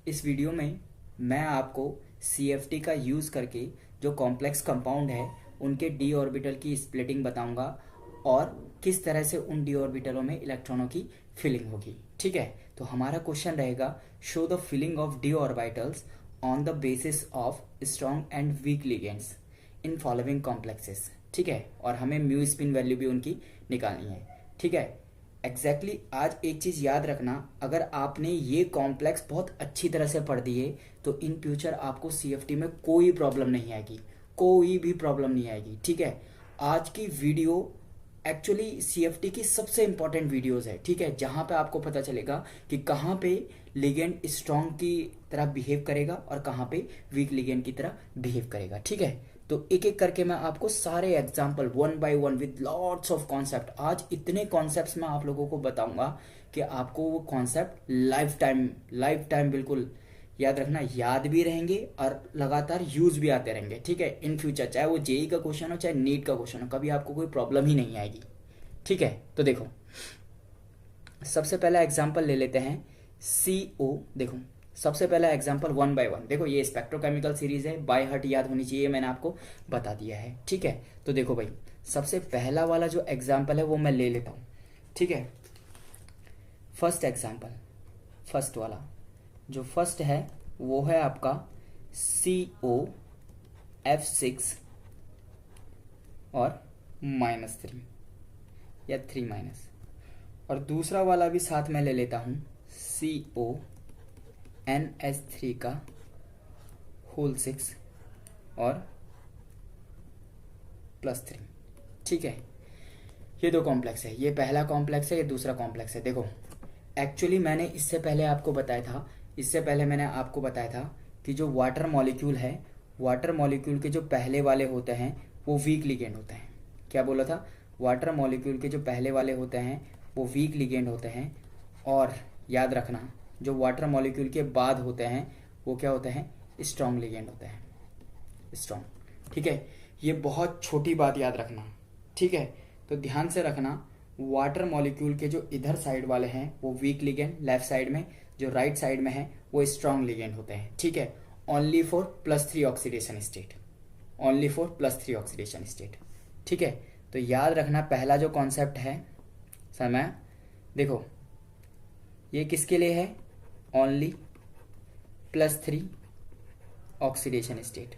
इस वीडियो में मैं आपको CFT का यूज़ करके जो कॉम्प्लेक्स कंपाउंड है उनके डी ऑर्बिटल की स्प्लिटिंग बताऊंगा और किस तरह से उन डी ऑर्बिटलों में इलेक्ट्रॉनों की फिलिंग होगी। ठीक है, तो हमारा क्वेश्चन रहेगा show the filling of d orbitals on the basis of strong and weak ligands in following complexes. ठीक है, और हमें म्यू स्पिन वैल्यू भी उनकी निकालनी है। ठीक है, एग्जैक्टली आज एक चीज याद रखना, अगर आपने ये कॉम्प्लेक्स बहुत अच्छी तरह से पढ़ दिए तो इन फ्यूचर आपको CFT में कोई प्रॉब्लम नहीं आएगी, कोई भी प्रॉब्लम नहीं आएगी। ठीक है, आज की वीडियो एक्चुअली CFT की सबसे इंपॉर्टेंट वीडियोस है। ठीक है, जहां पे आपको पता चलेगा कि कहाँ पे लिगेंड स्ट्रॉन्ग की तरह बिहेव करेगा और कहाँ पे वीक लिगेंड की तरह बिहेव करेगा। ठीक है, तो एक एक करके मैं आपको सारे example one by one with lots of concept, आज इतने कॉन्सेप्ट्स मैं आप लोगों को बताऊंगा कि आपको वो कॉन्सेप्ट लाइफ टाइम बिल्कुल याद रखना, याद भी रहेंगे और लगातार यूज भी आते रहेंगे। ठीक है, इन फ्यूचर चाहे वो जेई का क्वेश्चन हो चाहे नीट का क्वेश्चन हो, कभी आपको कोई प्रॉब्लम ही नहीं आएगी। ठीक है, तो देखो सबसे पहला एग्जाम्पल ले लेते हैं CO। देखो सबसे पहला एग्जाम्पल वन बाय वन, देखो ये स्पेक्ट्रोकेमिकल सीरीज है, बाय हार्ट याद होनी चाहिए, मैंने आपको बता दिया है। ठीक है, तो देखो भाई सबसे पहला वाला जो एग्जाम्पल है वो मैं ले लेता हूँ। ठीक है, फर्स्ट एग्जाम्पल, फर्स्ट वाला जो फर्स्ट है वो है आपका COF6 और -3 या 3-, और दूसरा वाला भी साथ में ले लेता हूं CONH3 का होल 6 और +3। ठीक है, ये दो कॉम्प्लेक्स है, ये पहला कॉम्प्लेक्स है, ये दूसरा कॉम्प्लेक्स है। देखो एक्चुअली मैंने इससे पहले आपको बताया था कि जो वाटर मॉलिक्यूल है, वाटर मॉलिक्यूल के जो पहले वाले होते हैं वो वीक लिगेंड होते हैं। क्या बोला था? वाटर मॉलिक्यूल के जो पहले वाले होते हैं वो वीक लिगेंड होते हैं, और याद रखना जो वाटर मॉलिक्यूल के बाद होते हैं वो क्या होते हैं? स्ट्रॉन्ग लिगेंड होते हैं, स्ट्रॉन्ग। ठीक है, ये बहुत छोटी बात याद रखना। ठीक है, तो ध्यान से रखना, वाटर मॉलिक्यूल के जो इधर साइड वाले हैं वो वीक लिगेंड, लेफ्ट साइड में जो राइट साइड में है वो स्ट्रॉन्ग लिगेंड होते हैं। ठीक है, only for +3 oxidation state, only for +3 oxidation state. ठीक है, तो याद रखना पहला जो कॉन्सेप्ट है समय, देखो ये किसके लिए है? Only +3 oxidation state,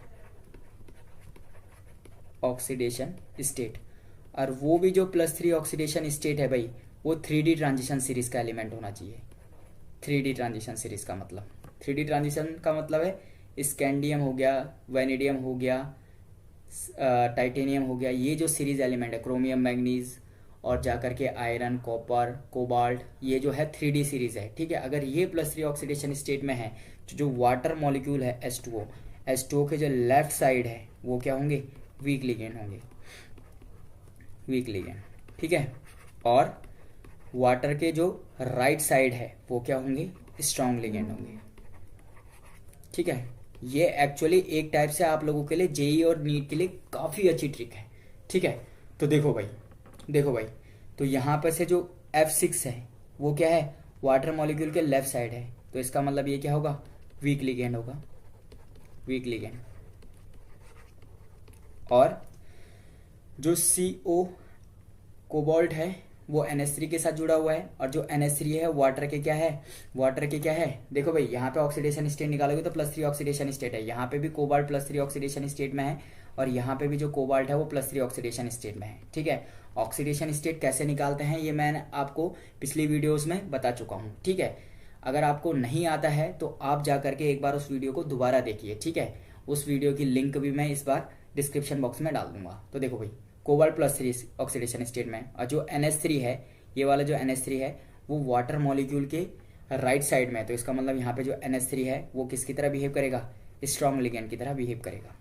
oxidation state. और वो भी जो +3 ऑक्सीडेशन स्टेट है भाई, वो 3D ट्रांजिशन सीरीज का एलिमेंट होना चाहिए। 3D ट्रांजिशन सीरीज का मतलब, 3D ट्रांजिशन का मतलब है स्कैंडियम हो गया, वैनेडियम हो गया, टाइटेनियम हो गया, ये जो सीरीज एलिमेंट है, क्रोमियम, मैग्नीज और जाकर के आयरन, कॉपर, कोबाल्ट, ये जो है 3D सीरीज है। ठीक है, अगर ये +3 ऑक्सीडेशन स्टेट में है तो जो वाटर मॉलिक्यूल है H2O के जो लेफ्ट साइड है वो क्या होंगे? वीक लिगेंड होंगे, वीक लिगेंड। ठीक है, और वाटर के जो राइट साइड है वो क्या होंगे? स्ट्रॉन्ग लिगेंड होंगे। ठीक है, ये एक्चुअली एक टाइप से आप लोगों के लिए जेई और नीट के लिए काफी अच्छी ट्रिक है। ठीक है, तो देखो भाई तो यहां पर से जो F6 है वो क्या है? वाटर मॉलिक्यूल के लेफ्ट साइड है, तो इसका मतलब ये क्या होगा? वीक लिगेंड होगा, वीक लिगेंड। और जो CO कोबाल्ट है वो NH3 के साथ जुड़ा हुआ है, और जो NH3 है वाटर के क्या है? वाटर के क्या है? देखो भाई यहाँ पे ऑक्सीडेशन स्टेट निकालोगे तो +3 ऑक्सीडेशन स्टेट है, यहाँ पे भी कोबाल्ट +3 ऑक्सीडेशन स्टेट में है, और यहाँ पे भी जो कोबाल्ट है वो +3 ऑक्सीडेशन स्टेट में है। ठीक है, ऑक्सीडेशन स्टेट कैसे निकालते हैं ये मैंने आपको पिछली वीडियोज में बता चुका हूँ। ठीक है, अगर आपको नहीं आता है तो आप जा करके एक बार उस वीडियो को दोबारा देखिए। ठीक है, उस वीडियो की लिंक भी मैं इस बार डिस्क्रिप्शन बॉक्स में डाल दूंगा। तो देखो भाई कोबाल्ट +3 ऑक्सीडेशन स्टेट में, और जो NH3 है, ये वाला जो NH3 है वो वाटर मॉलिक्यूल के राइट साइड में है, तो इसका मतलब यहाँ पे जो NH3 है वो किसकी तरह बिहेव करेगा? स्ट्रॉन्ग लिगेंड की तरह बिहेव करेगा,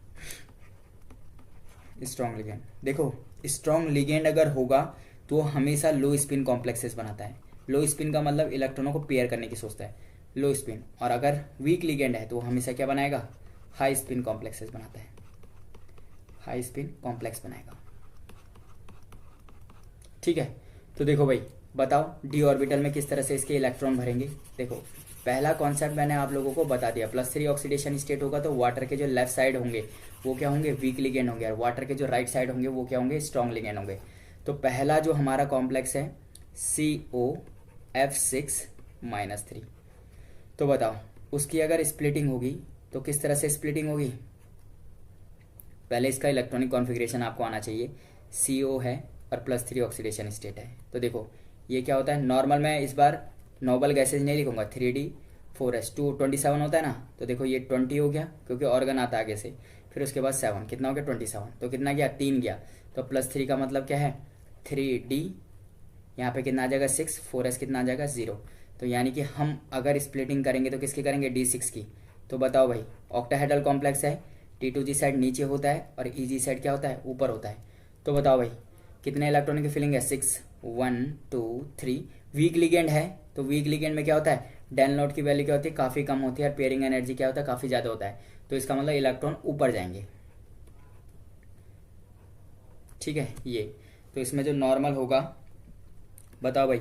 स्ट्रॉन्ग लिगेंड। देखो स्ट्रॉन्ग लिगेंड अगर होगा तो हमेशा लो स्पिन कॉम्प्लेक्सेस बनाता है। लो स्पिन का मतलब इलेक्ट्रॉनों को पेयर करने की सोचता है, लो स्पिन। और अगर वीक लिगेंड है तो हमेशा क्या बनाएगा? हाई स्पिन कॉम्प्लेक्सेस बनाता है, हाई स्पिन कॉम्प्लेक्स बनाएगा। ठीक है, तो देखो भाई बताओ डी ऑर्बिटल में किस तरह से इसके इलेक्ट्रॉन भरेंगे। देखो पहला कॉन्सेप्ट मैंने आप लोगों को बता दिया, +3 ऑक्सीडेशन स्टेट होगा तो वाटर के जो लेफ्ट साइड होंगे वो क्या होंगे, वीक लिगेंड होंगे, और वाटर के जो राइट साइड होंगे वो क्या होंगे, स्ट्रॉन्ग लिगेंड होंगे। तो पहला जो हमारा कॉम्प्लेक्स है COF6-3, तो बताओ उसकी अगर स्प्लिटिंग होगी तो किस तरह से स्प्लिटिंग होगी। पहले इसका इलेक्ट्रॉनिक कॉन्फ़िगरेशन आपको आना चाहिए। CO है और +3 ऑक्सीडेशन स्टेट है। तो देखो ये क्या होता है, नॉर्मल मैं इस बार नोबल गैसेज नहीं लिखूंगा, 3D4S2 27 होता है ना, तो देखो ये 20 हो गया क्योंकि ऑर्गन आता है आगे से, फिर उसके बाद 7 कितना हो गया 27, तो कितना गया 3 गया, तो +3 का मतलब क्या है 3D, यहाँ पे कितना आ जाएगा 6, 4S कितना आ जाएगा 0। तो यानी कि हम अगर स्प्लिटिंग करेंगे तो किसकी करेंगे, D6 की। तो बताओ भाई ऑक्टाहेड्रल कॉम्प्लेक्स है, T2G साइड नीचे होता है और EG साइड क्या होता है, ऊपर होता है। तो बताओ भाई कितने इलेक्ट्रॉन की फिलिंग है, 6, 1 2 3। वीक लिगेंड है तो वीक लिगेंड में क्या होता है, डेल नोट की वैल्यू क्या होती है, काफ़ी कम होती है, और पेयरिंग एनर्जी क्या होता है, काफ़ी ज़्यादा होता है। तो इसका मतलब इलेक्ट्रॉन ऊपर जाएंगे, ठीक है ये। तो इसमें जो नॉर्मल होगा, बताओ भाई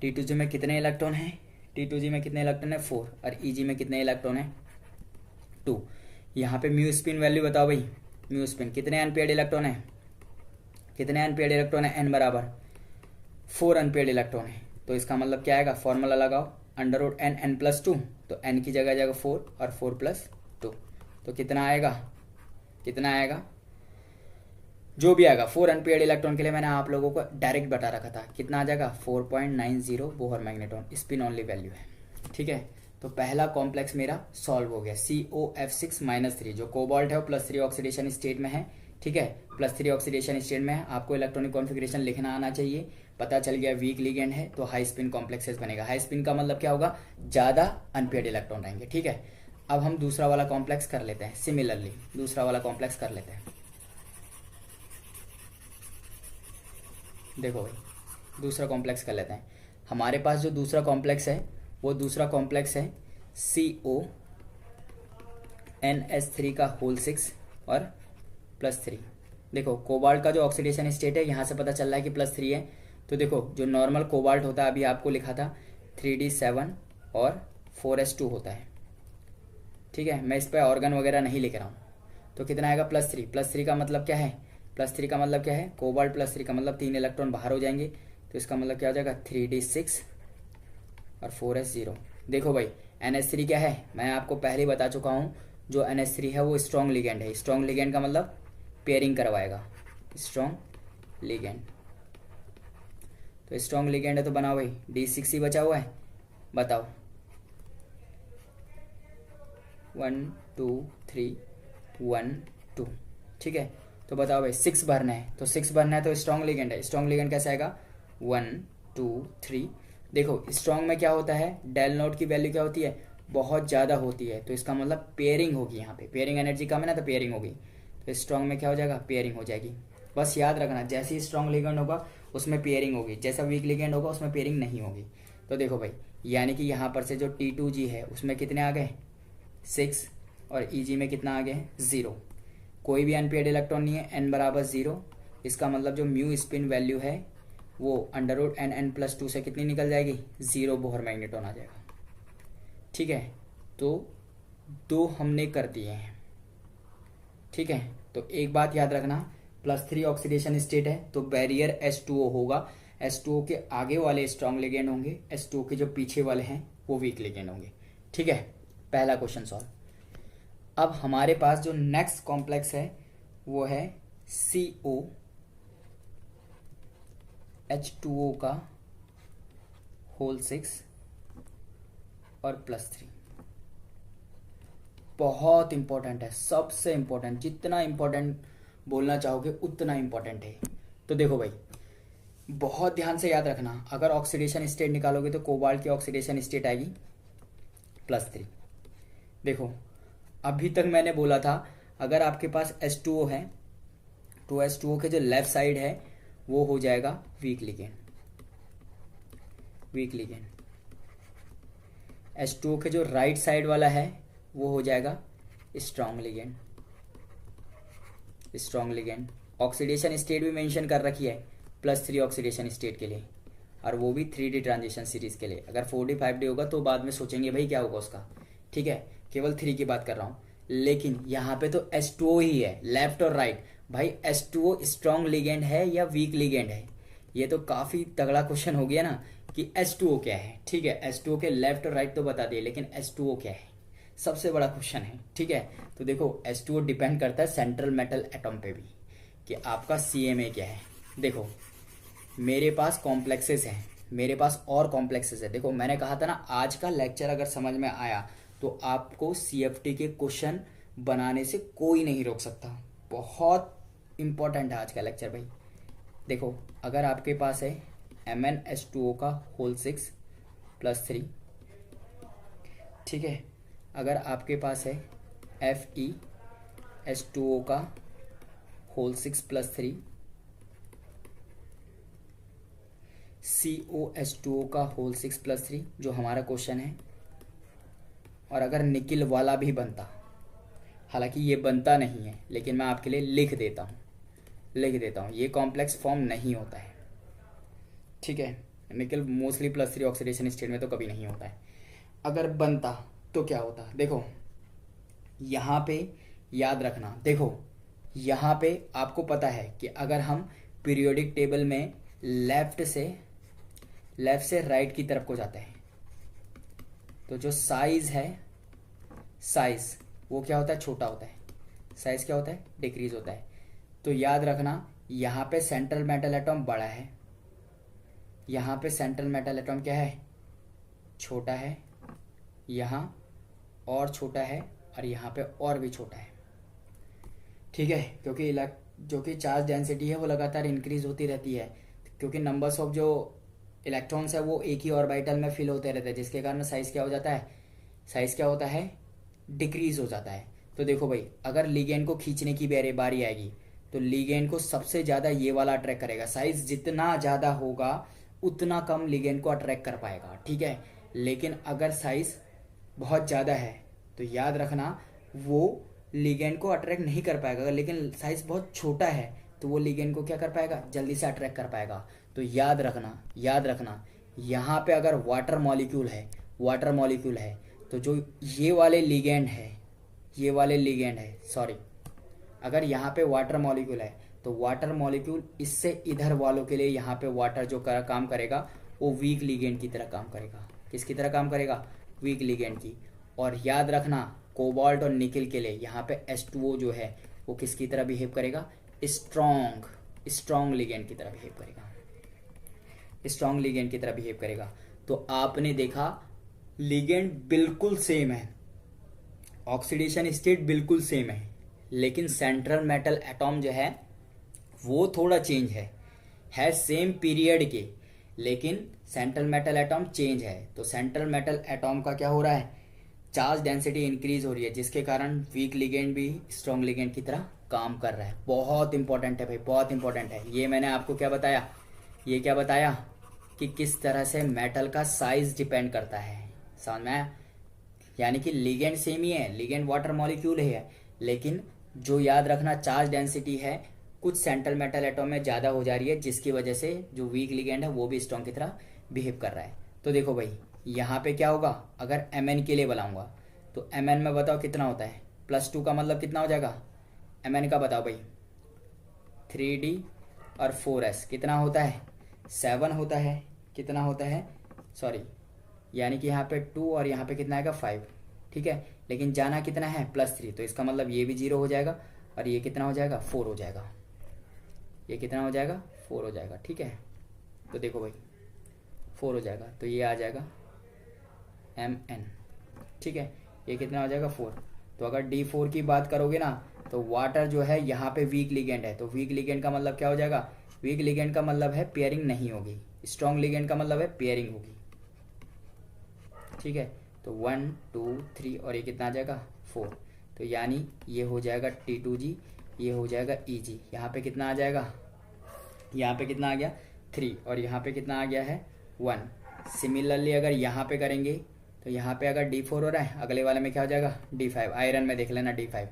T2G में कितने इलेक्ट्रॉन हैं, T2G में कितने इलेक्ट्रॉन है 4, और EG में कितने इलेक्ट्रॉन है 2। यहाँ पे म्यू स्पिन वैल्यू बताओ भाई, म्यू स्पिन कितने अनपेयर्ड इलेक्ट्रॉन है, कितने अनपेयर्ड इलेक्ट्रॉन है, n बराबर 4 अनपेयर्ड इलेक्ट्रॉन है। तो इसका मतलब क्या आएगा, फॉर्मूला लगाओ √n+2, तो n की जगह आ जाएगा 4 और 4+2, तो कितना आएगा, कितना आएगा जो भी आएगा 4 अनपेयर्ड इलेक्ट्रॉन के लिए मैंने आप लोगों को डायरेक्ट बता रखा था, कितना आ जाएगा 4.90 Bohr magnetron, spin only value है, ठीक है। तो पहला कॉम्प्लेक्स मेरा सॉल्व हो गया, COF6-3 जो कोबाल्ट है वो +3 ऑक्सीडेशन स्टेट में है, ठीक है, +3 ऑक्सीडेशन स्टेट में है। आपको इलेक्ट्रॉनिक कॉन्फ़िगरेशन लिखना आना चाहिए। पता चल गया वीक लिगेंड है तो हाई स्पिन कॉम्प्लेक्सेस बनेगा। हाई स्पिन का मतलब क्या होगा, ज़्यादा अनपेयर्ड इलेक्ट्रॉन रहेंगे, ठीक है। अब हम दूसरा वाला कॉम्प्लेक्स कर लेते हैं, सिमिलरली दूसरा वाला कॉम्प्लेक्स कर लेते हैं। देखो भाई दूसरा कॉम्प्लेक्स कर लेते हैं। हमारे पास जो दूसरा कॉम्प्लेक्स है वो दूसरा कॉम्प्लेक्स है CONS3 और +3। देखो कोबाल्ट का जो ऑक्सीडेशन स्टेट है यहाँ से पता चल रहा है कि +3 है। तो देखो जो नॉर्मल कोबाल्ट होता है अभी आपको लिखा था 3D7 और 4S2 होता है, ठीक है। मैं इस पर ऑर्गन वगैरह नहीं लिख रहा हूँ। तो कितना आएगा +3, +3 का मतलब क्या है, +3 का मतलब क्या है, कोबाल्ट +3 का मतलब 3 इलेक्ट्रॉन बाहर हो जाएंगे, तो इसका मतलब क्या हो जाएगा 3D6 और 4S0। देखो भाई NH3 क्या है, मैं आपको पहले ही बता चुका हूँ, जो NH3 है वो स्ट्रॉन्ग लिगेंड है। स्ट्रॉन्ग लिगेंड का मतलब पेयरिंग करवाएगा, स्ट्रॉन्ग लिगेंड। तो स्ट्रॉन्ग लिगेंड है तो बनाओ भाई, D6 ही बचा हुआ है, बताओ 1 2 3 1 2, ठीक है। तो बताओ भाई 6 भरना है, तो 6 भरना है तो स्ट्रॉन्ग लिगेंड है। स्ट्रॉन्ग लिगेंड कैसे आएगा 1 2 3। देखो स्ट्रॉन्ग में क्या होता है, डेल नोट की वैल्यू क्या होती है, बहुत ज़्यादा होती है, तो इसका मतलब पेयरिंग होगी। यहाँ पे पेयरिंग एनर्जी कम है ना, तो पेयरिंग होगी। तो स्ट्रॉन्ग में क्या हो जाएगा, पेयरिंग हो जाएगी। बस याद रखना जैसे ही स्ट्रॉन्ग लिगेंड होगा उसमें पेयरिंग होगी, जैसा वीक लिगेंड होगा उसमें पेयरिंग नहीं होगी। तो देखो भाई यानी कि यहाँ पर से जो T2G है उसमें कितने आ गए 6, और EG में कितना आ गया 0। कोई भी अनपेयर्ड इलेक्ट्रॉन नहीं है, n बराबर 0। इसका मतलब जो म्यू स्पिन वैल्यू है वो √n+2 से कितनी निकल जाएगी, 0 बोहर मैग्नेट्रॉन आ जाएगा, ठीक है। तो 2 हमने कर दिए हैं, ठीक है। तो एक बात याद रखना, +3 ऑक्सीडेशन स्टेट है तो बैरियर H2O होगा। H2O के आगे वाले स्ट्रॉन्ग लिगेंड होंगे, H2O के जो पीछे वाले हैं वो वीक लिगेंड होंगे, ठीक है। पहला क्वेश्चन सॉल्व। अब हमारे पास जो नेक्स्ट कॉम्प्लेक्स है वो है COH2O का होल 6 और +3। बहुत इंपॉर्टेंट है, सबसे इंपॉर्टेंट, जितना इंपॉर्टेंट बोलना चाहोगे उतना इंपॉर्टेंट है। तो देखो भाई बहुत ध्यान से याद रखना, अगर ऑक्सीडेशन स्टेट निकालोगे तो कोबाल्ट की ऑक्सीडेशन स्टेट आएगी +3। देखो अभी तक मैंने बोला था अगर आपके पास H2O है तो H2O के जो लेफ्ट साइड है वो हो जाएगा week ligand, week ligand. H2O के जो राइट साइड वाला है वो हो जाएगा strong ligand, strong ligand. Oxidation state भी मेंशन कर रखी है +3 ऑक्सीडेशन स्टेट के लिए। और वो भी 3D ट्रांजिशन सीरीज के लिए। अगर 4D 5D होगा तो बाद में सोचेंगे भाई क्या होगा उसका, ठीक है, केवल 3 की बात कर रहा हूँ। लेकिन यहाँ पे तो H2O ही है, लेफ्ट और राइट। भाई H2O स्ट्रॉन्ग लिगेंड है या वीक लिगेंड है, ये तो काफी तगड़ा क्वेश्चन हो गया ना कि H2O क्या है। ठीक है, H2O के लेफ्ट और राइट तो बता दिए, लेकिन H2O क्या है सबसे बड़ा क्वेश्चन है। ठीक है, तो देखो H2O डिपेंड करता है सेंट्रल मेटल एटॉम पे भी कि आपका CMA क्या है। देखो मेरे पास कॉम्प्लेक्सेस हैं, मेरे पास और कॉम्प्लेक्सेस है। देखो मैंने कहा था ना, आज का लेक्चर अगर समझ में आया तो आपको CFT के क्वेश्चन बनाने से कोई नहीं रोक सकता। बहुत इंपॉर्टेंट है आज का लेक्चर भाई। देखो अगर आपके पास है MnH2O का होल 6 +3, ठीक है, अगर आपके पास है FeH2O का होल 6 +3, COH2O का होल 6 +3 जो हमारा क्वेश्चन है, और अगर निकिल वाला भी बनता, हालांकि ये बनता नहीं है लेकिन मैं आपके लिए लिख देता हूँ, ये कॉम्प्लेक्स फॉर्म नहीं होता है। ठीक है, निकल मोस्टली +3 ऑक्सीडेशन स्टेट में तो कभी नहीं होता है। अगर बनता तो क्या होता, देखो यहाँ पे याद रखना। देखो यहाँ पे आपको पता है कि अगर हम पीरियोडिक टेबल में लेफ्ट से राइट की तरफ को जाते हैं तो जो साइज है, साइज वो क्या होता है, छोटा होता है। साइज क्या होता है, डिक्रीज होता है। तो याद रखना यहाँ पे सेंट्रल मेटल एटॉम बड़ा है, यहाँ पे सेंट्रल मेटल एटॉम क्या है, छोटा है, यहाँ और छोटा है, और यहाँ पे और भी छोटा है। ठीक है, क्योंकि जो कि चार्ज डेंसिटी है वो लगातार इंक्रीज होती रहती है, क्योंकि नंबर्स ऑफ जो इलेक्ट्रॉन्स है वो एक ही ऑर्बिटल में फिल होते रहते हैं, जिसके कारण साइज क्या हो जाता है, साइज क्या होता है, डिक्रीज हो जाता है। तो देखो भाई अगर लिगेंड को खींचने की बारी आएगी तो लिगेंड को सबसे ज़्यादा ये वाला अट्रैक्ट करेगा। साइज जितना ज़्यादा होगा उतना कम लिगेंड को अट्रैक्ट कर पाएगा। ठीक है, लेकिन अगर साइज बहुत ज़्यादा है तो याद रखना वो लिगेंड को अट्रैक्ट नहीं कर पाएगा, लेकिन साइज बहुत छोटा है तो वो लिगेंड को क्या कर पाएगा, जल्दी से अट्रैक्ट कर पाएगा। तो याद रखना यहाँ पे अगर वाटर मॉलिक्यूल है तो जो ये वाले लिगेंड है सॉरी, अगर यहाँ पे वाटर मॉलिक्यूल है तो वाटर मॉलिक्यूल इससे इधर वालों के लिए यहाँ पे वाटर जो काम करेगा वो वीक लिगेंड की तरह काम करेगा। किसकी तरह काम करेगा, वीक लिगेंड की। और याद रखना कोबाल्ट और निकिल के लिए यहाँ पे H2O जो है वो किसकी तरह बिहेव करेगा, स्ट्रॉन्ग लिगेंड की तरह बिहेव करेगा, स्ट्रॉन्ग लिगेंड की तरह बिहेव करेगा। तो आपने देखा लिगेंड बिल्कुल सेम है, ऑक्सीडेशन स्टेट बिल्कुल सेम है, लेकिन सेंट्रल मेटल एटॉम जो है वो थोड़ा चेंज है सेम पीरियड के, लेकिन सेंट्रल मेटल एटॉम चेंज है। तो सेंट्रल मेटल एटॉम का क्या हो रहा है, चार्ज डेंसिटी इंक्रीज हो रही है, जिसके कारण वीक लिगेंड भी स्ट्रॉन्ग लिगेंड की तरह काम कर रहा है। बहुत इंपॉर्टेंट है भाई, बहुत इंपॉर्टेंट है। ये मैंने आपको क्या बताया, ये क्या बताया कि किस तरह से मेटल का साइज डिपेंड करता है, समझ में आया। यानी कि लिगेंड सेम ही है, लिगेंड वाटर मॉलिक्यूल है, लेकिन जो याद रखना चार्ज डेंसिटी है कुछ सेंट्रल मेटल एटॉम में ज़्यादा हो जा रही है, जिसकी वजह से जो वीक लिगेंड है वो भी स्ट्रॉन्ग की तरह बिहेव कर रहा है। तो देखो भाई यहाँ पे क्या होगा, अगर Mn के लिए बुलाऊंगा तो Mn में बताओ कितना होता है, +2 का मतलब कितना हो जाएगा, Mn का बताओ भाई, 3D और 4s कितना होता है, 7 होता है, कितना होता है सॉरी, यानी कि यहाँ पे 2 और यहाँ पे कितना आएगा 5। ठीक है, लेकिन जाना कितना है +3, तो इसका मतलब ये भी 0 हो जाएगा और ये कितना हो जाएगा 4 हो जाएगा, ये कितना हो जाएगा 4 हो जाएगा। ठीक है, तो देखो भाई 4 हो जाएगा, तो ये आ जाएगा Mn। ठीक है, ये कितना हो जाएगा 4। तो अगर D4 की बात करोगे ना तो वाटर जो है यहाँ पे वीक लिगेंड है, तो वीक लिगेंड का मतलब क्या हो जाएगा, वीक लिगेंड का मतलब है पेयरिंग नहीं होगी, स्ट्रॉन्ग लिगेंड का मतलब है पेयरिंग होगी। ठीक है, तो 1 2 3 और ये कितना आ जाएगा 4, तो यानी ये हो जाएगा T2G, ये हो जाएगा EG। यहाँ पे कितना आ जाएगा, यहाँ पे कितना आ गया 3 और यहाँ पे कितना आ गया है 1। सिमिलरली अगर यहाँ पे करेंगे तो यहाँ पे अगर D4 हो रहा है, अगले वाले में क्या हो जाएगा D5। आयरन में देख लेना D5,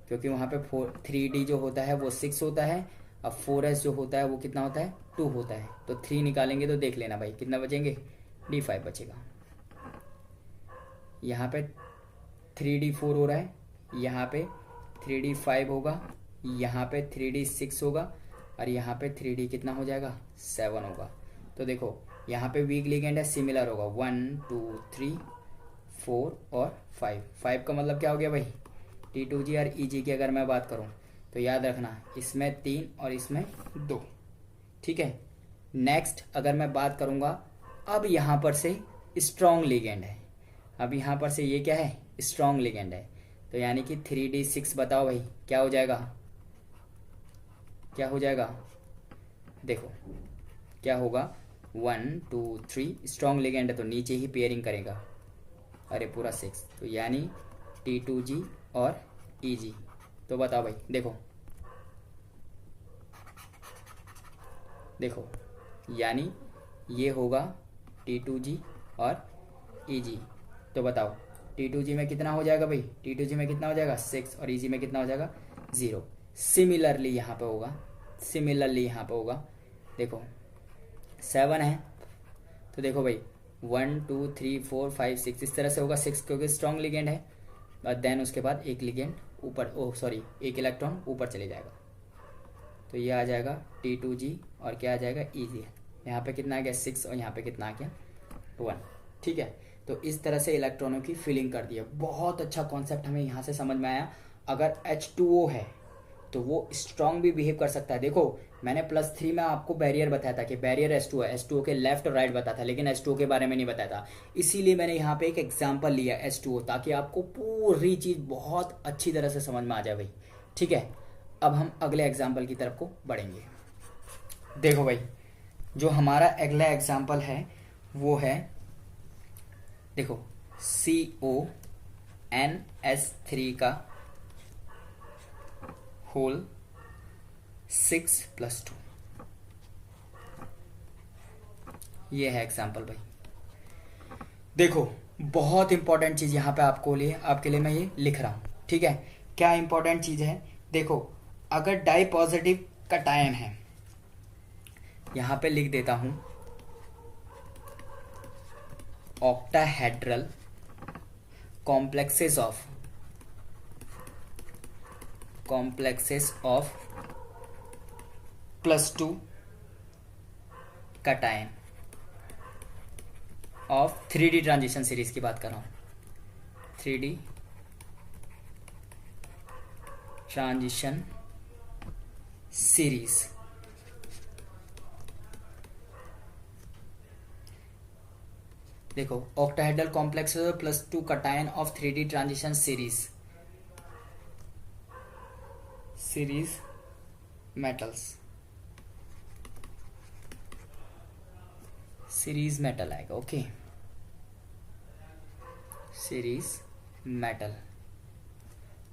क्योंकि वहाँ पे 3D जो होता है वो 6 होता है अब 4s जो होता है वो कितना होता है, 2 होता है, तो 3 निकालेंगे तो देख लेना भाई कितना बचेंगे, D5 बचेगा। यहाँ पे 3D4 हो रहा है, यहाँ पे 3D5 होगा, यहाँ पे 3D6 होगा, और यहाँ पे 3D कितना हो जाएगा, 7 होगा। तो देखो यहाँ पे वीक लिगेंड है, सिमिलर होगा 1 2 3 4 और 5 का मतलब क्या हो गया भाई, T2G और EG की अगर मैं बात करूँ तो याद रखना इसमें 3 और इसमें 2, ठीक है। नेक्स्ट अगर मैं बात करूँगा, अब यहाँ पर से स्ट्रॉन्ग लिगेंड है, अब यहाँ पर से ये क्या है, स्ट्रॉन्ग लिगेंड है, तो यानी कि 3D6 बताओ भाई क्या हो जाएगा, क्या हो जाएगा, देखो क्या होगा 1 2 3 स्ट्रॉन्ग लिगेंड है तो नीचे ही पेयरिंग करेगा, अरे पूरा 6, तो यानी T2G और EG। तो बताओ भाई, देखो देखो यानी ये होगा T2G और EG। तो बताओ T2G में कितना हो जाएगा भाई, T2G में कितना हो जाएगा 6 और EG में कितना हो जाएगा 0। सिमिलरली यहाँ पे होगा, सिमिलरली यहाँ पे होगा, देखो 7 है तो देखो भाई 1 2 3 4 5 6 इस तरह से होगा, 6 क्योंकि स्ट्रॉन्ग लिगेंड है, और देन उसके बाद एक लिगेंड ऊपर, एक इलेक्ट्रॉन ऊपर चले जाएगा, तो ये आ जाएगा T2G और क्या आ जाएगा EG। यहाँ पे कितना आ गया 6 और यहाँ पे कितना आ गया 1, ठीक है। तो इस तरह से इलेक्ट्रॉनों की फिलिंग कर दी है। बहुत अच्छा कॉन्सेप्ट हमें यहाँ से समझ में आया। अगर H2O है तो वो स्ट्रॉन्ग भी बिहेव कर सकता है। देखो मैंने +3 में आपको बैरियर बताया था कि बैरियर H2O है, H2O के लेफ्ट और राइट बताया था, लेकिन H2O के बारे में नहीं बताया था, इसीलिए मैंने यहाँ पे एक एग्जाम्पल लिया H2O, ताकि आपको पूरी चीज़ बहुत अच्छी तरह से समझ में आ जाए भाई, ठीक है। अब हम अगले एग्जाम्पल की तरफ को बढ़ेंगे। देखो भाई जो हमारा अगला एग्जाम्पल है वो है, देखो CONS3 का होल 6+2, ये है एग्जाम्पल भाई। देखो बहुत इंपॉर्टेंट चीज यहाँ पे आपके लिए मैं ये लिख रहा हूँ, ठीक है। क्या इंपॉर्टेंट चीज है, देखो अगर डाई पॉजिटिव कटायन है, यहाँ पे लिख देता हूं octahedral complexes of +2 cation of 3D transition series की बात कर रहा हूं, 3D ट्रांजिशन सीरीज। देखो octahedral complexes of +2 cation of 3D transition series metal आएगा, ओके, सीरीज मेटल।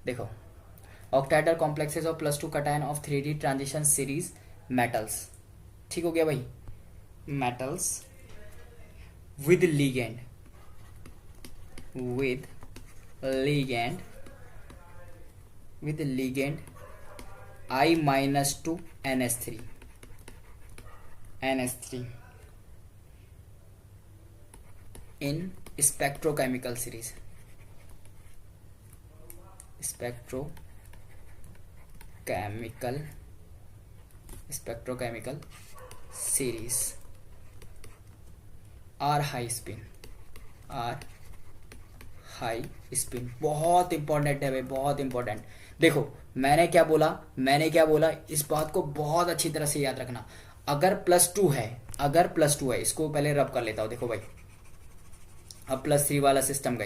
देखो octahedral complexes of +2 cation of 3D transition series metals, ठीक हो गया भाई। Metals with ligand I-2 NH3 in spectrochemical series, spectrochemical series R high spin, बहुत important है भाई, बहुत इंपॉर्टेंट। देखो मैंने क्या बोला इस बात को बहुत अच्छी तरह से याद रखना। अगर +2 है, इसको पहले रब कर लेता हूं। देखो भाई अब +3 वाला सिस्टम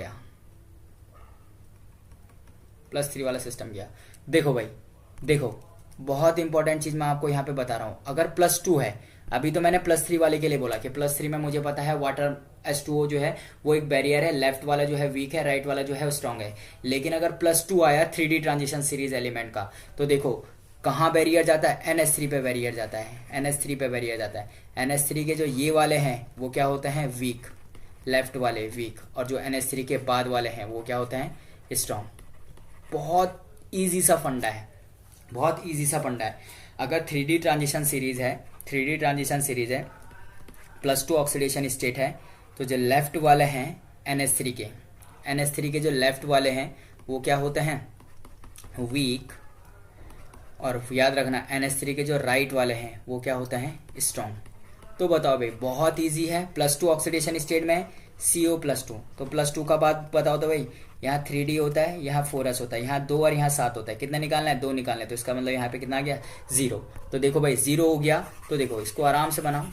गया, देखो भाई देखो बहुत इंपॉर्टेंट चीज मैं आपको यहाँ पे बता रहा हूं। अगर +2 है, अभी तो मैंने +3 वाले के लिए बोला कि +3 में मुझे पता है वाटर H2O जो है वो एक बैरियर है, लेफ्ट वाला जो है वीक है, राइट वाला जो है स्ट्रांग है। लेकिन अगर +2 आया 3D ट्रांजिशन सीरीज एलिमेंट का, तो देखो कहाँ बैरियर जाता है, NH3 पे बैरियर जाता है, NH3 के जो ये वाले हैं वो क्या होते हैं, वीक, लेफ्ट वाले वीक, और जो NH3 के बाद वाले हैं वो क्या होते हैं, स्ट्रांग। बहुत ईजी सा फंडा है। अगर 3D ट्रांजिशन सीरीज है, 3D ट्रांजिशन सीरीज है, +2 ऑक्सीडेशन स्टेट है, तो जो लेफ्ट वाले हैं NH3 के जो लेफ्ट वाले हैं वो क्या होते हैं, वीक, और याद रखना NH3 के जो राइट वाले हैं वो क्या होते हैं, स्ट्रॉन्ग। तो बताओ भाई, बहुत इजी है। +2 ऑक्सीडेशन स्टेट में CO+2, तो +2 का बाद बताओ तो भाई, यहाँ 3D होता है, यहाँ 4s होता है, यहाँ 2 और यहाँ 7 होता है। कितना निकालना है, 2 निकालना है, तो इसका मतलब यहाँ पे कितना आ गया, 0। तो देखो भाई 0 हो गया, तो देखो इसको आराम से बनाओ,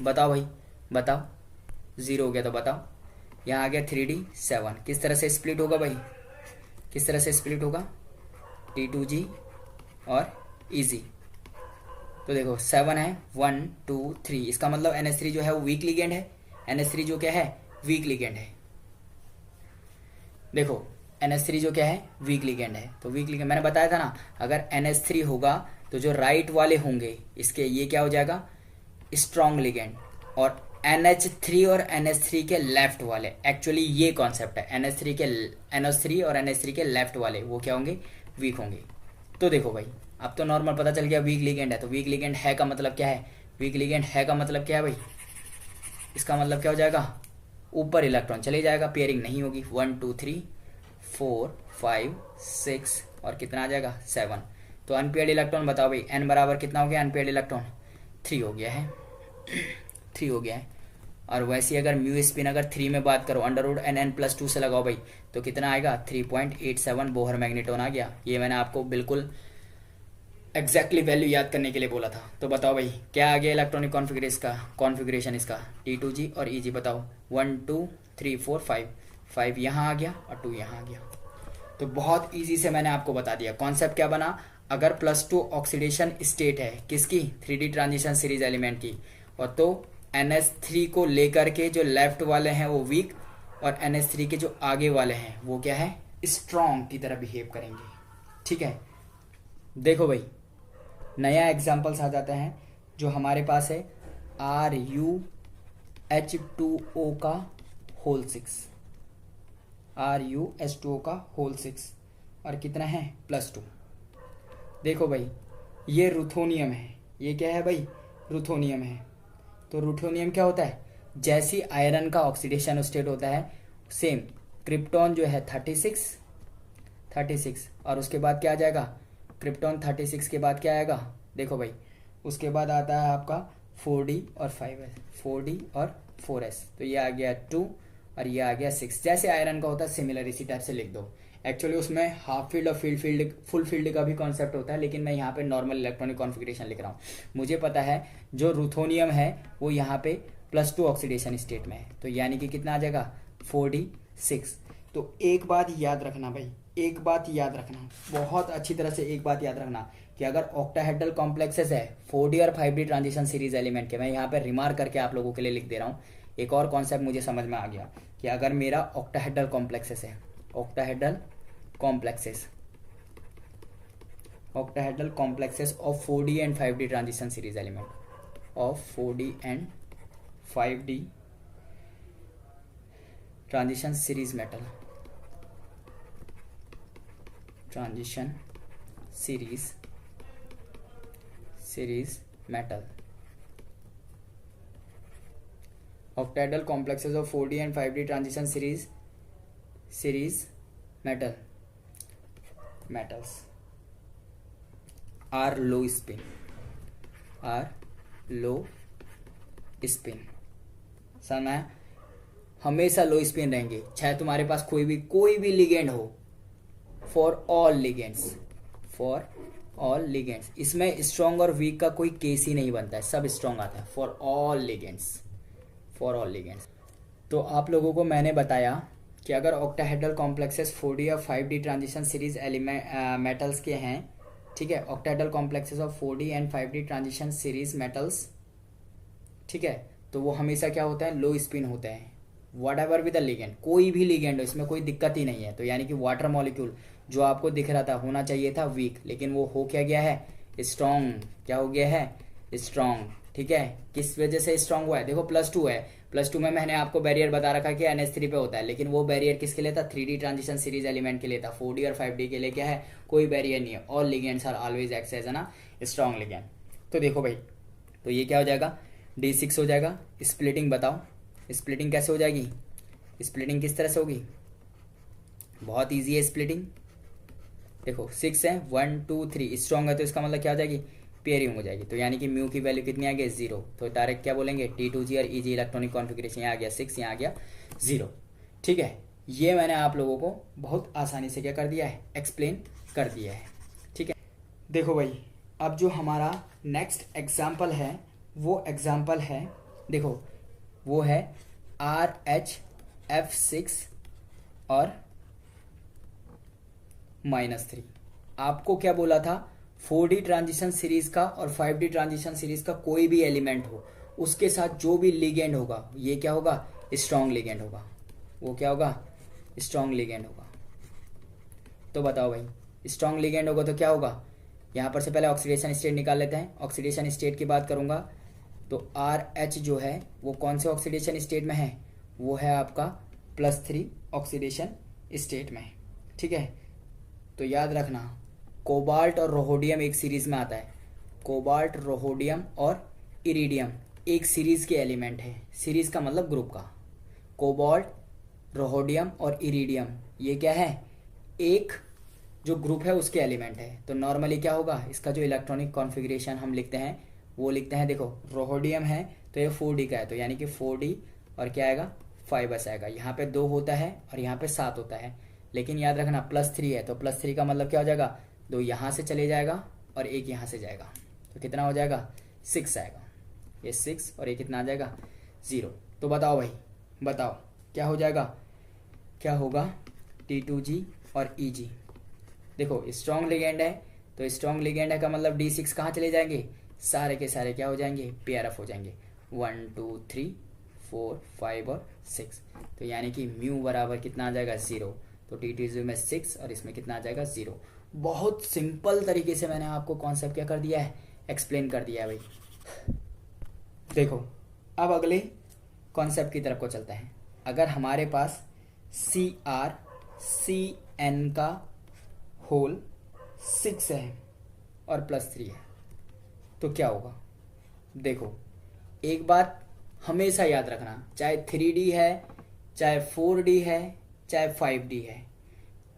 बताओ भाई, बताओ 0 हो गया तो बताओ, यहाँ आ गया 3D 7, किस तरह से स्प्लिट होगा भाई, किस तरह से स्प्लिट होगा, T2G और EG। तो देखो 7 है, 1 2 3, इसका मतलब NH3 जो है वो वीक लिगेंड है, NH3 जो क्या है, वीक लिगेंड है। देखो NH3 जो क्या है, वीक लिगेंड है। तो वीक लिगेंड मैंने बताया था ना, अगर NH3 होगा तो जो राइट वाले होंगे इसके, ये क्या हो जाएगा, स्ट्रॉन्ग लिगेंड, और NH3 और NH3 के लेफ्ट वाले, एक्चुअली ये कॉन्सेप्ट है, NH3 और NH3 के लेफ्ट वाले वो क्या होंगे, वीक होंगे। तो देखो भाई अब तो नॉर्मल पता चल गया वीक लिगेंड है, तो वीक लिगेंड है का मतलब क्या है, वीक लिगेंड है का मतलब क्या है भाई, इसका मतलब क्या हो जाएगा, ऊपर इलेक्ट्रॉन चले जाएगा, पेयरिंग नहीं होगी। 1 2 3 4 5 6 और कितना आ जाएगा, 7। तो अनपेयर्ड इलेक्ट्रॉन बताओ भाई, n बराबर कितना हो गया, अनपेयर्ड इलेक्ट्रॉन 3 हो गया है, 3 हो गया है। और वैसे अगर म्यू स्पिन अगर 3 में बात करो, √NN+2 से लगाओ भाई, तो कितना आएगा, 3.87 बोहर मैग्नेटॉन आ गया। ये मैंने आपको बिल्कुल एग्जैक्टली वैल्यू याद करने के लिए बोला था। तो बताओ भाई क्या आ गया इलेक्ट्रॉनिक कॉन्फ़िगरेशन इसका, T2G और EG बताओ, 1 2 3 4 5 यहाँ आ गया और 2 यहाँ आ गया। तो बहुत इजी से मैंने आपको बता दिया कॉन्सेप्ट क्या बना। अगर +2 ऑक्सीडेशन स्टेट है किसकी, 3D ट्रांजिशन सीरीज एलिमेंट की, और तो NH3 को लेकर के जो लेफ्ट वाले हैं वो वीक, और NH3 के जो आगे वाले हैं वो क्या है, स्ट्रॉन्ग की तरह बिहेव करेंगे। ठीक है, देखो भाई नया एग्जाम्पल्स आ जाता है जो हमारे पास है, RuH2O का होल 6, RuH2O का होल 6 और कितना है, +2। देखो भाई ये रुथोनियम है, ये क्या है भाई, रुथोनियम है। तो रुथोनियम क्या होता है, जैसी आयरन का ऑक्सीडेशन स्टेट होता है सेम, क्रिप्टॉन जो है 36 और उसके बाद क्या आ जाएगा, क्रिप्टॉन 36 के बाद क्या आएगा, देखो भाई उसके बाद आता है आपका 4D और 5s, 4D और 4s। तो ये आ गया 2 और ये आ गया 6, जैसे आयरन का होता है सिमिलर इसी टाइप से लिख दो। एक्चुअली उसमें हाफ फील्ड और फुल फील्ड का भी कॉन्सेप्ट होता है, लेकिन मैं यहाँ पे नॉर्मल इलेक्ट्रॉनिक कॉन्फ़िगरेशन लिख रहा हूँ। मुझे पता है जो रुथोनियम है वो यहाँ पे +2 ऑक्सीडेशन स्टेट में है, तो यानी कि कितना आ जाएगा, 4D 6। तो एक बात याद रखना भाई, एक बात याद रखना, बहुत अच्छी तरह से एक बात याद रखना कि अगर ऑक्टाहेड्रल कॉम्प्लेक्सेस है 4D और 5D ट्रांजिशन सीरीज एलिमेंट के, मैं यहाँ पे रिमार्क करके आप लोगों के लिए लिख दे रहा हूँ। एक और कॉन्सेप्ट मुझे समझ में आ गया कि अगर मेरा ऑक्टाहेड्रल कॉम्प्लेक्सेस है, octahedral complexes of 4D and 5D transition series element, of 4D and 5D transition series metal, transition series metal, octahedral complexes of 4D and 5D transition series metals are low spin, समय हमेशा लो spin रहेंगे, चाहे तुम्हारे पास कोई भी ligand हो, for all ligands. इसमें strong और वीक का कोई केस ही नहीं बनता है, सब स्ट्रॉन्ग आता है, फॉर ऑल लिगेंड्स। तो आप लोगों को मैंने बताया कि अगर ऑक्टाहेड्रल कॉम्प्लेक्सेस 4D और 5D ट्रांजिशन सीरीज मेटल्स के हैं, ठीक है, octahedral complexes of 4D and 5D transition series metals, ठीक है, तो वो हमेशा क्या होता है, लो स्पिन होते हैं, what ever with the ligand, कोई भी लिगेंड हो, इसमें कोई दिक्कत ही नहीं है। तो यानी कि वाटर मॉलिक्यूल जो आपको दिख रहा था होना चाहिए था वीक, लेकिन वो हो क्या गया है, स्ट्रॉन्ग। क्या हो गया है, स्ट्रॉन्ग। ठीक है, किस वजह से स्ट्रॉन्ग हुआ है, देखो +2 है, +2 में मैंने आपको बैरियर बता रखा कि NH3 पे होता है, लेकिन वो बैरियर किसके लिए था? 3D ट्रांजिशन सीरीज एलिमेंट के लिए था। 4D और 5D के लिए क्या है? कोई बैरियर नहीं है। All ligands are always act as ना स्ट्रॉन्ग लिगेंड। तो देखो भाई, तो ये क्या हो जाएगा? D6 हो जाएगा। स्प्लिटिंग बताओ, स्प्लिटिंग कैसे हो जाएगी? स्प्लिटिंग किस तरह से होगी? बहुत ईजी है स्प्लिटिंग। देखो 6 है, 1 2 3 स्ट्रॉन्ग है, तो इसका मतलब क्या हो जाएगी? पेयरिंग हो जाएगी। तो यानी कि म्यू की वैल्यू कितनी आ गई? 0। तो डायरेक्ट क्या बोलेंगे? T2G और EG इलेक्ट्रॉनिक कॉन्फ़िगरेशन। यहाँ आ गया 6, यहाँ आ गया 0। ठीक है, ये मैंने आप लोगों को बहुत आसानी से क्या कर दिया है? एक्सप्लेन कर दिया है। ठीक है, देखो भाई, अब जो हमारा नेक्स्ट एग्जाम्पल है वो एग्जाम्पल है, देखो वो है RHF6 और -3। आपको क्या बोला था? 4D ट्रांजिशन सीरीज का और 5D ट्रांजिशन सीरीज का कोई भी एलिमेंट हो, उसके साथ जो भी लिगेंड होगा, ये क्या होगा? स्ट्रॉन्ग लिगेंड होगा। वो क्या होगा? स्ट्रॉन्ग लिगेंड होगा। तो बताओ भाई, स्ट्रॉन्ग लिगेंड होगा तो क्या होगा? यहाँ पर से पहले ऑक्सीडेशन स्टेट निकाल लेते हैं। ऑक्सीडेशन स्टेट की बात करूंगा तो RH जो है वो कौन से ऑक्सीडेशन स्टेट में है? वो है आपका +3 ऑक्सीडेशन स्टेट में। ठीक है, तो याद रखना, कोबाल्ट और रोहोडियम एक सीरीज में आता है। कोबाल्ट, रोहोडियम और इरिडियम एक सीरीज के एलिमेंट है। सीरीज का मतलब ग्रुप का। कोबाल्ट, रोहोडियम और इरिडियम ये क्या है? एक जो ग्रुप है उसके एलिमेंट है। तो नॉर्मली क्या होगा? इसका जो इलेक्ट्रॉनिक कॉन्फ़िगरेशन हम लिखते हैं वो लिखते हैं, देखो रोहोडियम है तो ये 4D का है, तो यानी कि 4D और क्या आएगा? 5s आएगा। यहाँ पे 2 होता है और यहाँ पे 7 होता है, लेकिन याद रखना +3 है, तो +3 का मतलब क्या हो जाएगा? 2 यहाँ से चले जाएगा और 1 यहाँ से जाएगा, तो कितना हो जाएगा? 6 आएगा। ये 6 और ये कितना आ जाएगा? 0। तो बताओ भाई, बताओ क्या हो जाएगा? क्या होगा? T2G और EG। देखो स्ट्रॉन्ग लिगेंड है, तो स्ट्रॉन्ग लिगेंड है का मतलब D6 कहाँ चले जाएंगे? सारे के सारे क्या हो जाएंगे? पेयर अप हो जाएंगे। 1 2 3 4 5 और 6। तो यानी कि म्यू बराबर कितना आ जाएगा? 0। तो T2G में 6 और इसमें कितना आ जाएगा? 0। बहुत सिंपल तरीके से मैंने आपको कॉन्सेप्ट क्या कर दिया है? एक्सप्लेन कर दिया है भाई। देखो अब अगले कॉन्सेप्ट की तरफ को चलते हैं। अगर हमारे पास CrCn का होल 6 है और +3 है तो क्या होगा? देखो एक बात हमेशा याद रखना, चाहे 3D है, चाहे 4D है, चाहे 5D है,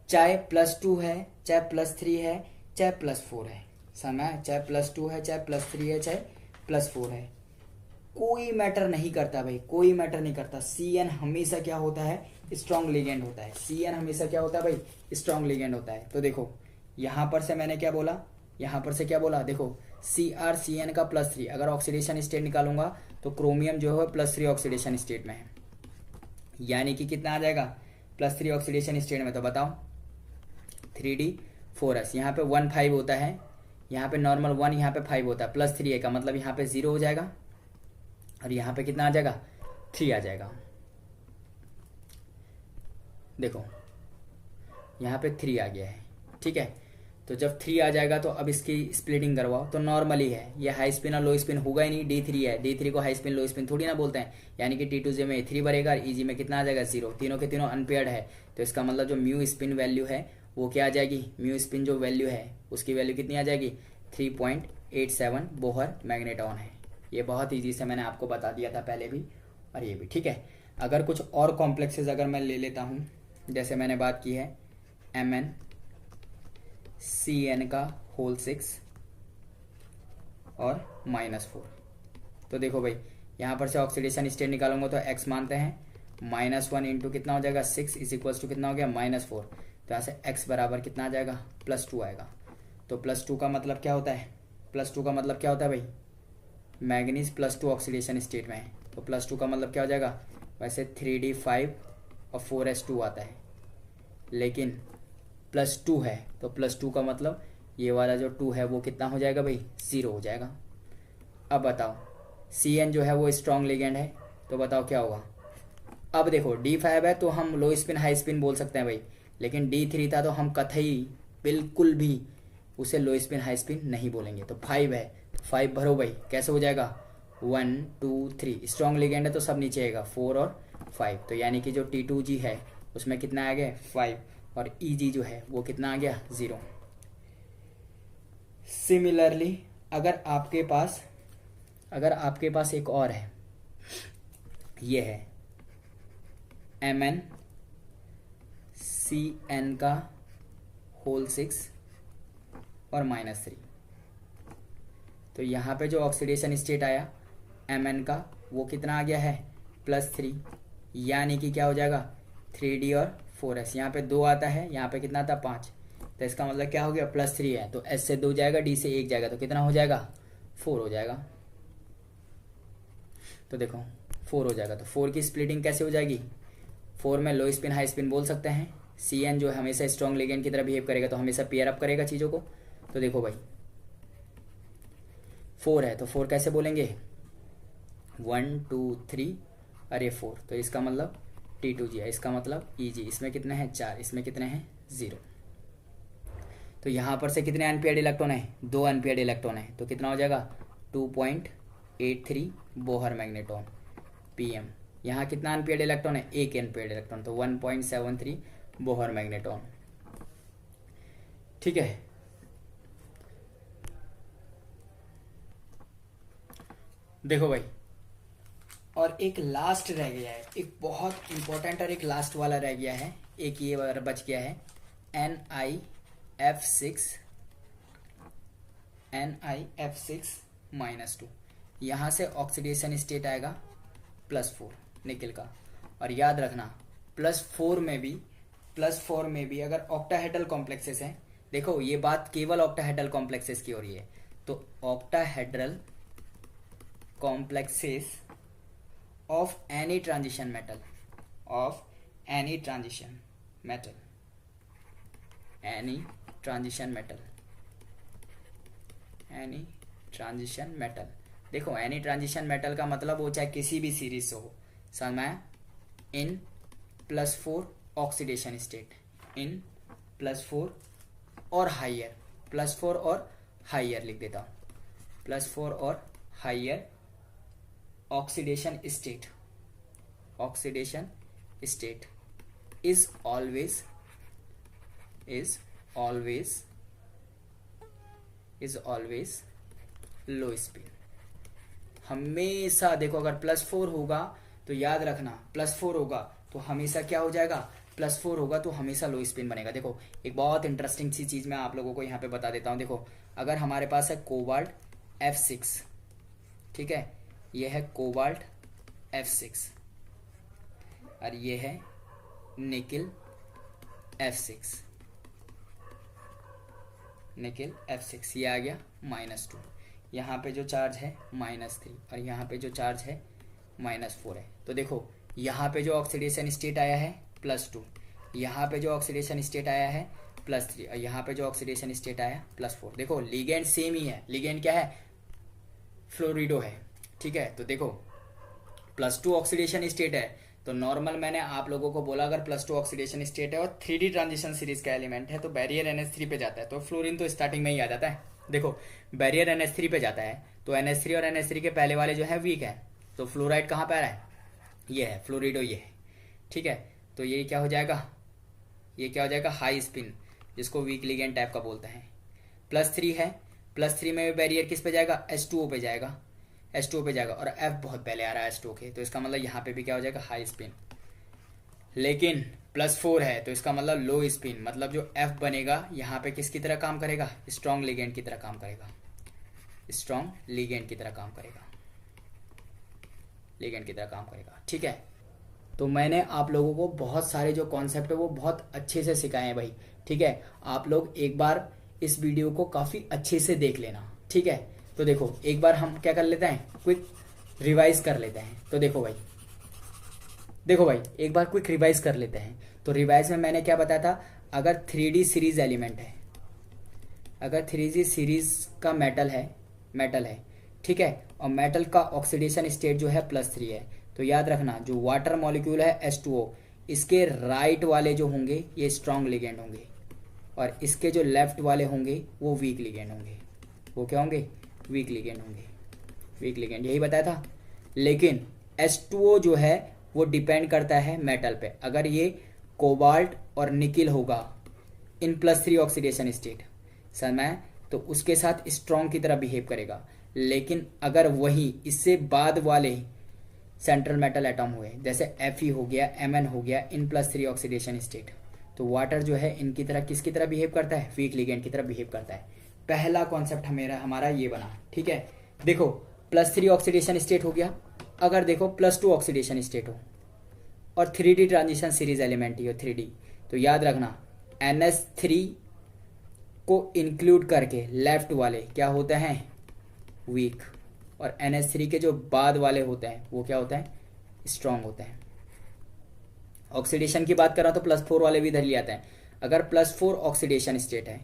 चाहे +2 है, चाहे +3 है, चाहे +4 है, समय चाहे +2 है, चाहे +3 है, चाहे +4 है, कोई मैटर नहीं करता भाई, कोई मैटर नहीं करता। Cn हमेशा क्या होता है? स्ट्रॉन्ग लिगेंड होता है। Cn हमेशा क्या होता है भाई? स्ट्रॉन्ग लिगेंड होता है। तो देखो यहाँ पर से मैंने क्या बोला, यहाँ पर से क्या बोला? देखो CrCn का +3, अगर ऑक्सीडेशन स्टेट निकालूंगा तो क्रोमियम जो है +3 ऑक्सीडेशन स्टेट में है, यानी कि कितना आ जाएगा? +3 ऑक्सीडेशन स्टेट में। तो बताओ 3D 4s, यहाँ पे 1 5 होता है, यहाँ पे नॉर्मल 1, यहाँ पे 5 होता है, +3 है का मतलब यहाँ पे 0 हो जाएगा और यहाँ पे कितना आ जाएगा? 3 आ जाएगा। देखो यहाँ पे 3 आ गया है। ठीक है, तो जब 3 आ जाएगा तो अब इसकी स्प्लिटिंग करवाओ। तो नॉर्मली है, ये हाई स्पिन और लो स्पिन होगा ही नहीं। D3 है, D3 को हाई स्पिन लो स्पिन थोड़ी ना बोलते हैं, यानी कि T2G में 3 भरेगा और EG में कितना आ जाएगा? 0। तीनों के तीनों अनपेयर्ड है, तो इसका मतलब जो म्यू स्पिन वैल्यू है वो क्या आ जाएगी? म्यू स्पिन जो वैल्यू है उसकी वैल्यू कितनी आ जाएगी? 3.87 बोहर मैग्नेटॉन है। ये बहुत ईजी से मैंने आपको बता दिया था पहले भी और ये भी। ठीक है, अगर कुछ और कॉम्प्लेक्सेस अगर मैं ले लेता हूँ, जैसे मैंने बात की है MnCn का होल 6 और -4, तो देखो भाई यहाँ पर से ऑक्सीडेशन स्टेट निकालूंगा तो x मानते हैं, -1 इंटू कितना हो जाएगा? 6 इज इक्वल्स टू कितना हो गया? -4। तो यहाँ से x बराबर कितना आ जाएगा? +2 आएगा। तो +2 का मतलब क्या होता है? +2 का मतलब क्या होता है भाई? मैग्नीज +2 ऑक्सीडेशन स्टेट में है, तो +2 का मतलब क्या हो जाएगा? वैसे 3D 5 और 4s2 आता है, लेकिन +2 है तो +2 का मतलब ये वाला जो 2 है वो कितना हो जाएगा भाई? 0 हो जाएगा। अब बताओ Cn जो है वो स्ट्रॉन्ग लिगेंड है, तो बताओ क्या होगा? अब देखो D5 है तो हम लो स्पिन हाई स्पिन बोल सकते हैं भाई, लेकिन D3 था तो हम कतई बिल्कुल भी उसे लो स्पिन हाई स्पिन नहीं बोलेंगे। तो 5 है, 5 भरो भाई, कैसे हो जाएगा? 1 2 3, स्ट्रॉन्ग लिगेंड है तो सब नीचे आएगा 4 और 5, तो यानी कि जो T2G है उसमें कितना आ गया 5, और EG जो है वो कितना आ गया 0। सिमिलरली अगर आपके पास एक और है, ये है MnCN का होल 6 और -3, तो यहाँ पे जो ऑक्सीडेशन स्टेट आया Mn का वो कितना आ गया है +3, यानी कि क्या हो जाएगा 3D और 4s, यहाँ पे 2 आता है, यहाँ पे कितना आता है 5, तो इसका मतलब क्या हो गया +3 है, तो S से 2 जाएगा, D से 1 जाएगा, तो कितना हो जाएगा 4 हो जाएगा। तो देखो 4 हो जाएगा, तो 4 की स्प्लिटिंग कैसे हो जाएगी, 4 में लो स्पिन हाई स्पिन बोल सकते हैं। CN जो है हमेशा स्ट्रॉन्ग लिगेंड की तरह बिहेव करेगा, तो हमेशा पेयर अप करेगा चीज़ों को। तो देखो भाई 4 है तो 4 कैसे बोलेंगे 1 2 3, अरे 4, तो इसका मतलब T2G है, इसका मतलब EG, इसमें कितने हैं 4, इसमें कितने हैं 0। तो यहाँ पर से कितने अनपेयर्ड इलेक्ट्रॉन है 2 अनपेयर्ड इलेक्ट्रॉन है, तो कितना हो जाएगा 2.83 बोहर मैग्नेट्रॉन PM। यहाँ कितना अनपेयर्ड इलेक्ट्रॉन है, एक अनपेयर्ड इलेक्ट्रॉन, तो 1.73 बोहर मैग्नेट्रॉन। ठीक है, देखो भाई, और एक लास्ट रह गया है, एक बहुत इंपॉर्टेंट और एक लास्ट वाला रह गया है, एक ये बच गया है NiF6 -2। यहाँ से ऑक्सीडेशन स्टेट आएगा +4 निकल का, और याद रखना +4 में भी अगर ऑक्टाहेड्रल कॉम्प्लेक्सेस हैं, देखो ये बात केवल ऑक्टाहेड्रल कॉम्प्लेक्सेस की हो रही है, तो octahedral complexes of any transition metal देखो एनी ट्रांजिशन मेटल का मतलब वो चाहे किसी भी सीरीज से हो, समझ में, इन +4 ऑक्सीडेशन स्टेट, इन +4 और हाइयर, +4 और हाइयर लिख देता हूँ, +4 और higher oxidation state is always low spin. हमेशा देखो अगर +4 होगा तो याद रखना, +4 होगा तो हमेशा क्या हो जाएगा, +4 होगा तो हमेशा लो स्पिन बनेगा। देखो एक बहुत इंटरेस्टिंग सी चीज मैं आप लोगों को यहाँ पे बता देता हूँ। देखो अगर हमारे पास है कोबाल्ट F6, ठीक है, ये है कोबाल्ट F6 और ये है निकिल F6, ये आ गया -2, यहाँ पे जो चार्ज है -3 और यहाँ पे जो चार्ज है -4 है। तो देखो यहाँ पे जो ऑक्सीडेशन स्टेट आया है +2, यहाँ पे जो ऑक्सीडेशन स्टेट आया है +3 और यहाँ पे जो ऑक्सीडेशन स्टेट आया +4। देखो लिगेंड सेम ही है, लिगेंड क्या है, फ्लोरिडो है, ठीक है। तो देखो +2 ऑक्सीडेशन स्टेट है, तो नॉर्मल मैंने आप लोगों को बोला अगर +2 ऑक्सीडेशन स्टेट है और 3D ट्रांजिशन सीरीज का एलिमेंट है तो बैरियर NH3 पे जाता है, तो फ्लोरीन तो स्टार्टिंग में ही आ जाता है। देखो बैरियर NH3 पे जाता है तो NH3 और NH3 के पहले वाले जो है वीक है, तो फ्लोराइड कहाँ पे आ रहा है, ये है फ्लोरिडो, ये है, ठीक है। तो ये क्या हो जाएगा, ये क्या हो जाएगा हाई स्पिन, जिसको वीक लिगेंड टाइप का बोलते हैं। +3 है, +3 में बैरियर किस पे जाएगा, H2O पे जाएगा, H2O पे जाएगा और F बहुत पहले आ रहा है H2O के, तो इसका मतलब यहाँ पे भी क्या हो जाएगा हाई स्पिन। लेकिन +4 है तो इसका मतलब लो स्पिन, मतलब जो F बनेगा यहाँ पे किसकी तरह काम करेगा, स्ट्रॉन्ग लिगेंड की तरह काम करेगा, ठीक है। तो मैंने आप लोगों को बहुत सारे जो कॉन्सेप्ट है वो बहुत अच्छे से सिखाए हैं भाई, ठीक है। आप लोग एक बार इस वीडियो को काफ़ी अच्छे से देख लेना, ठीक है। तो देखो एक बार हम क्या कर लेते हैं, क्विक रिवाइज कर लेते हैं। तो देखो भाई एक बार क्विक रिवाइज कर लेते हैं। तो रिवाइज में मैंने क्या बताया था, अगर 3D सीरीज एलिमेंट है, अगर 3D सीरीज का मेटल है, ठीक है, और मेटल का ऑक्सीडेशन स्टेट जो है +3 है, तो याद रखना जो वाटर मॉलिक्यूल है H2O, इसके राइट वाले जो होंगे ये स्ट्रॉन्ग लिगेंड होंगे और इसके जो लेफ्ट वाले होंगे वो वीक लिगेंड होंगे, वो क्या होंगे, वीक लिगेंड होंगे। वीक लिगेंड, यही बताया था। लेकिन H2O जो है वो डिपेंड करता है मेटल पे। अगर ये कोबाल्ट और निकिल होगा इन +3 ऑक्सीडेशन स्टेट समय, तो उसके साथ स्ट्रॉन्ग की तरह बिहेव करेगा। लेकिन अगर वही इससे बाद वाले सेंट्रल मेटल एटम हुए, जैसे Fe हो गया, Mn हो गया, इन +3 ऑक्सीडेशन स्टेट, तो वाटर जो है इनकी तरह किसकी तरह बिहेव करता है? वीक लिगेंड की तरह बिहेव करता है। पहला कॉन्सेप्ट हमारा ये बना, ठीक है। देखो +3 ऑक्सीडेशन स्टेट हो गया, अगर देखो +2 ऑक्सीडेशन स्टेट हो और 3D ट्रांजिशन सीरीज एलिमेंट ही हो 3D, तो याद रखना NH3 को इंक्लूड करके लेफ्ट वाले क्या होते हैं? वीक, और NH3 के जो बाद वाले होते हैं वो क्या होते हैं? स्ट्रॉन्ग होते हैं। ऑक्सीडेशन की बात कर रहा तो +4 वाले भी इधर ले आते हैं। अगर +4 ऑक्सीडेशन स्टेट है,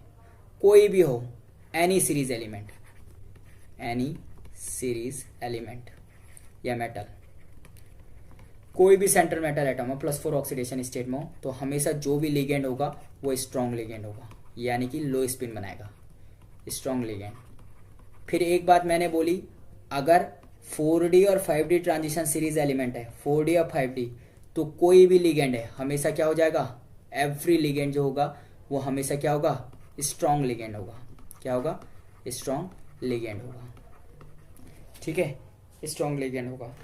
कोई भी हो, एनी सीरीज एलिमेंट या मेटल, कोई भी सेंट्रल मेटल एटम हो +4 ऑक्सीडेशन स्टेट में हो, तो हमेशा जो भी लिगेंड होगा वो स्ट्रॉन्ग लिगेंड होगा, यानी कि लो स्पिन बनाएगा, स्ट्रॉन्ग लिगेंड। फिर एक बात मैंने बोली, अगर 4D और 5D ट्रांजिशन सीरीज एलिमेंट है, 4D और 5D, तो कोई भी लिगेंड है हमेशा क्या हो जाएगा? एवरी लिगेंड जो होगा वो हमेशा क्या होगा? स्ट्रॉन्ग लिगेंड होगा। क्या होगा? स्ट्रॉन्ग लिगेंड होगा, ठीक है, स्ट्रॉन्ग लिगेंड होगा।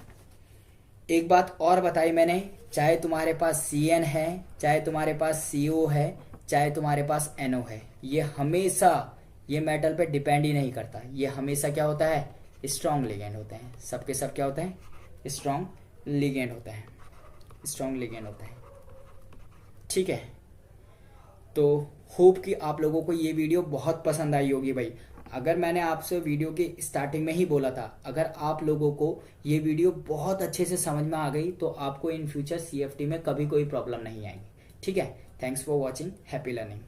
एक बात और बताई मैंने, चाहे तुम्हारे पास CN है, चाहे तुम्हारे पास CO है, चाहे तुम्हारे पास NO है, ये हमेशा ये मेटल पे डिपेंड ही नहीं करता, ये हमेशा क्या होता है? स्ट्रॉन्ग लिगेंड होते हैं। सबके सब क्या होते हैं? स्ट्रॉन्ग लिगेंड होता है, स्ट्रॉन्ग लिगेंड होता है, ठीक है। तो होप कि आप लोगों को ये वीडियो बहुत पसंद आई होगी भाई। अगर मैंने आपसे वीडियो के स्टार्टिंग में ही बोला था, अगर आप लोगों को ये वीडियो बहुत अच्छे से समझ में आ गई तो आपको इन फ्यूचर CFT में कभी कोई प्रॉब्लम नहीं आएगी, ठीक है। Thanks for watching, happy learning.